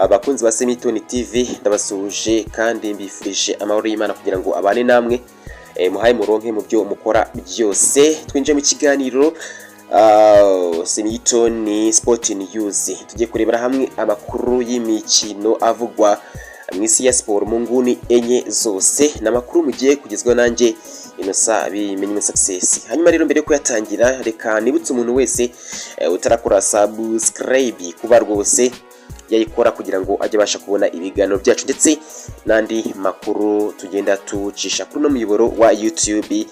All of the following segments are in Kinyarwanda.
abakunzi ba Semitoni TV ndabasuje kandi mbifurije amahoro y'Imana kugira ngo abane namwe muhaye muronke mu byo mukora byose. Twinjiye mu kiganiro Semitoni Sport News, tugiye kurebera hamwe amakuru y'imikino avugwa mu isi ya sport mu nguni enye zose, n'amakuru mugiye kugezwa nanjye Inosa bimenye success. Hanyuma rero mbere yo kuyatangira, reka nibutse umuntu wese utarakora subscribe kuba rwose yayikora kugira ngo ajye basha kubona ibiganiro byacu ndetse nandi makuru tugenda tucisha kuri no muyoboro wa YouTube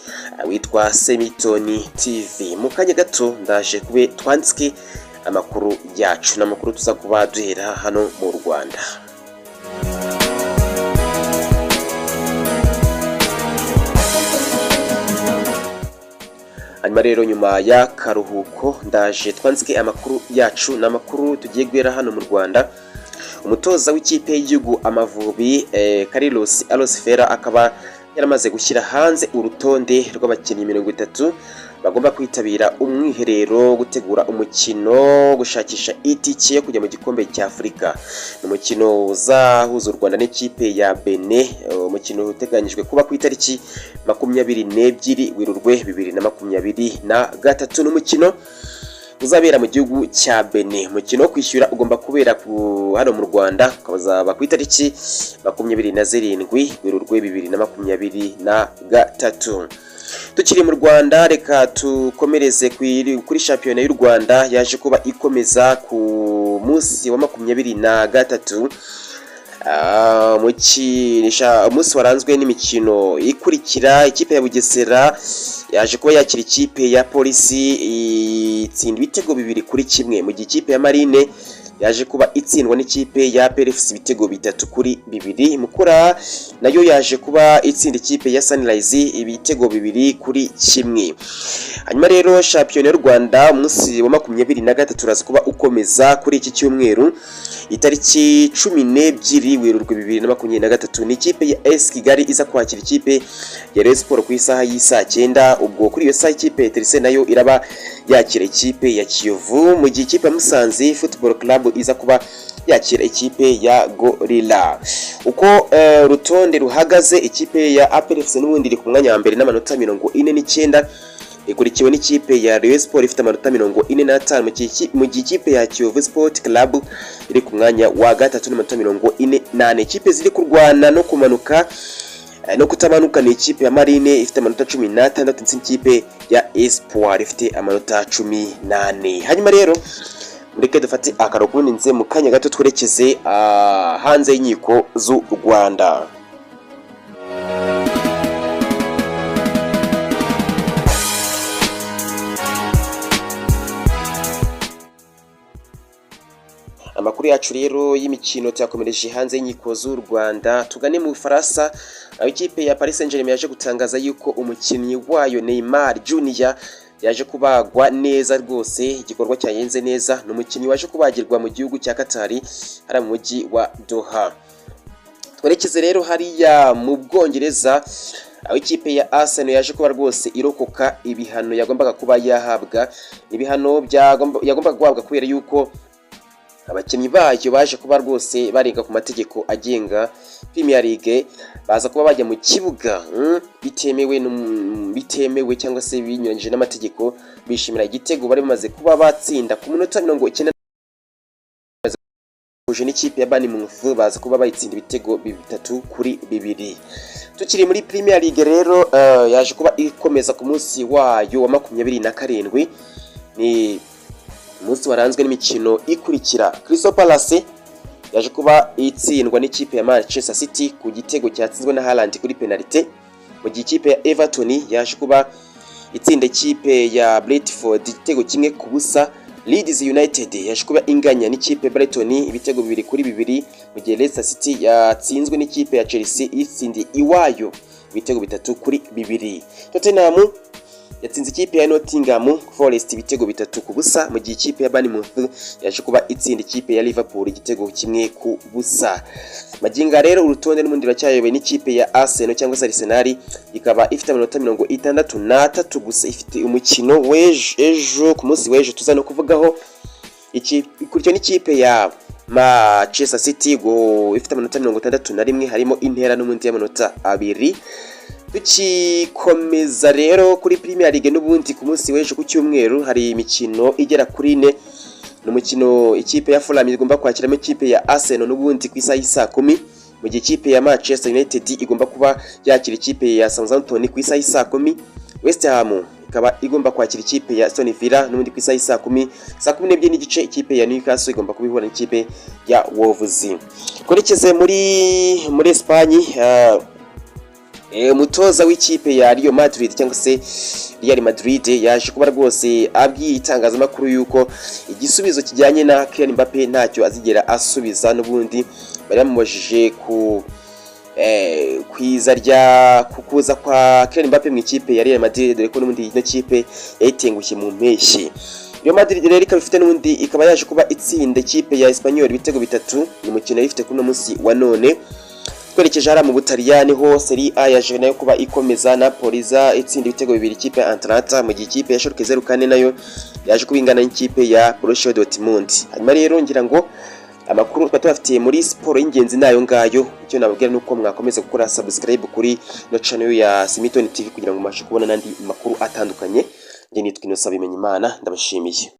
witwa Semitoni TV. Mu kanya gato ndaje kube twandike amakuru yacu n'amakuru tuza kuba duhera hano mu Rwanda. Hanyuma rero nyuma ya karuhuko ndaje twanzike amakuru yacu n'amakuru tugiye guhera hano mu Rwanda. Umutoza w'ikipe y'igihugu Amavubi Carlos Alos Ferrer akaba yaramaze gushyira hanze urutonde rw'abakinnyi 30 bagomba kwitabira umwiherero gutegura umukino gushakisha itike yo kujya mu gikombe cya Afrika. Umukino uzahuza u Rwanda n'ikipe ya Benin, umukino uteganyijwe kuba ku itariki 22 Werurwe 2023, n'umukino uzabera mu gihugu cya Benin. Umukino wo kwishyura ugomba kubera hano mu Rwanda, ukazaba ku itariki 27 Werurwe 2023. Tukiri mu Rwanda, reka tukomereze kuri shampiyona y'u Rwanda yaje kuba ikomeza ku munsi wa 23 umunsi waranzwe n'imikino ikurikira. Ikipe ya Bugesera yaje kuba yakira ikipe ya Polisi itsinda ibitego 2-1, mu gihe ikipe ya Marine yaje kuba itsindwa n'ikipe ya PFC ibitego 3-2. Mukura nayo yaje kuba itsinda ikipe ya Sunrise ibitego 2-1. Hanyuma rero shampiyona y'u Rwanda umunsi wa 23 uraza kuba ukomeza kuri iki cyumweru itariki 12 Werurwe 2023. ni ikipe ya AS Kigali iza kwakira ikipe ya Rayon Sport ku isaha y'isa 9. ubwo kuri iyo saa ikipe ya Terese nayo iraba yakira ikipe ya Kiyovu, mu gihe ikipe ya Musanze Football Club iza kuba yakira ikipe ya Gorilla. Uko rutonde ruhagaze, ikipe ya APRFC n'ubundi iri ku mwanya wa mbere n'amanota 49, ikurikiwe n'ikipe ya Rayon Sport ifite amanota 45, mu gihe ikipe ya Kiyovu Sport Club iri ku mwanya wa gatatu n'amanota 48. Ikipe ziri kurwana no kumanuka no kutamanuka ni ikipe ya Marine ifite amanota 16 ndetse n'ikipe ya Espoir ifite amanota 18. Hanyuma rero mureke dufate akarugundi nze mu kanya gato twerekeze hanze y'inkiko z'u Rwanda. Amakuru yacu rero y'imikino tyakomereje hanze y'inkiko z'u Rwanda. Tugane mu Faransa, aho ikipe ya Paris Saint-Germain yaje gutangaza yuko umukinnyi wayo Neymar Junior yaje kubagwa neza rwose, igikorwa cyayenze neza. N'umukinnyi waje kubagirwa mu gihugu cya Qatar hari mu mujyi wa Doha. Twerekeze rero hariya mu Bwongereza, aho ikipe ya Arsenal yaje kuba rwose irokoka ibihano yagombaga kuba yahabwa. Ibihano yagombaga guhabwa kubera yuko abakinnyi bayo baje kuba rwose barenga ku mategeko agenga Premier League, baza kuba bajya mu kibuga bitemewe cyangwa se binyuranyije n'amategeko, bishimira igitego bari bamaze kuba batsinda ku minota 90 uje n'ikipe ya Bournemouth, baza kuba bayitsinda ibitego 3-2. Tukiri muri Premier League rero, yaje kuba ikomeza ku munsi wayo wa 27, ni umunsi waranzwe n'imikino ikurikira. Crystal Palace yaje kuba itsindwa n'ikipe ya Manchester City ku gitego cyatsinzwe na Haaland kuri penalty, mu gihe ikipe ya Everton yaje kuba itsinda ikipe ya Brentford igitego 1-0. Leeds United yaje kuba inganya n'ikipe Brighton ibitego 2-2, mu gihe Leicester City yatsinzwe n'ikipe ya Chelsea itsindiye iwayo ibitego 3-2. Tottenham yatsinze ikipe ya Nottingham Forest ibitego 3-0, mu gihe ikipe ya Bournemouth yaje kuba itsinda ikipe ya Liverpool igitego 1-0. Maginga rero urutonde n'umundi racyayoboye n'ikipe ya Arsenal cyangwa se Arsenal, ikaba ifite amanota 63 gusa. Ifite umukino ejo ku munsi w'ejo tuzano kuvugaho ikurikira n'ikipe ya Manchester City go ifite amanota 61 harimo intera n'umundi y'amanota 2. Tukikomeza rero kuri Premier League n'ubundi ku munsi w'ejo ku cyumweru hari imikino igera kuri 4. N'umukino ikipe ya Fulham igomba kwakiramo ikipe ya Arsenal n'ubundi ku isaha y'isa 10, mu gihe ikipe ya Manchester United igomba kuba yakira ikipe ya Southampton ku isaha y'isa 10. West Ham ikaba igomba kwakira ikipe ya Aston Villa n'ubundi ku isaha y'isa 10. Saa 12 n'igice ikipe ya Newcastle igomba kubihura n'ikipe ya Wolves. Korekeze muri Espagne, umutoza w'ikipe ya Real Madrid cyangwa se Real Madrid yaje kuba rwose abwiye itangazamakuru yuko igisubizo kijyanye na Kylian Mbappe ntacyo azigera asubiza. N'ubundi bari bamubajije ku kwiza rya kukuza kwa Kylian Mbappe mu ikipe ya Real Madrid, dore ko n'ubundi ino kipe yayitengushye mu mpeshyi. Real Madrid rero ikaba ifite n'ubundi ikaba yaje kuba itsinda ikipe ya Espanyol ibitego 3 mu mukino ifite kuri munsi wa none. Twerekeje hara mu Butaliyani ho Serie A yaje nayo kuba ikomeza na Poliza itsinda ibitego 2 ikipe ya Atalanta, mu gihe ikipe ya Schalke 04 nayo yaje kubingana n'ikipe ya Borussia Dortmund. Hanyuma rero ngira ngo amakuru twafitiye muri siporo y'ingenzi nayo ngayo. Icyo nababwira nuko mwakomeza gukora subscribe kuri no channel ya Simiton TV kugira ngo mubashe kubona nandi makuru atandukanye. Nge nitwa Innocent Bimenyimana, ndabashimiye.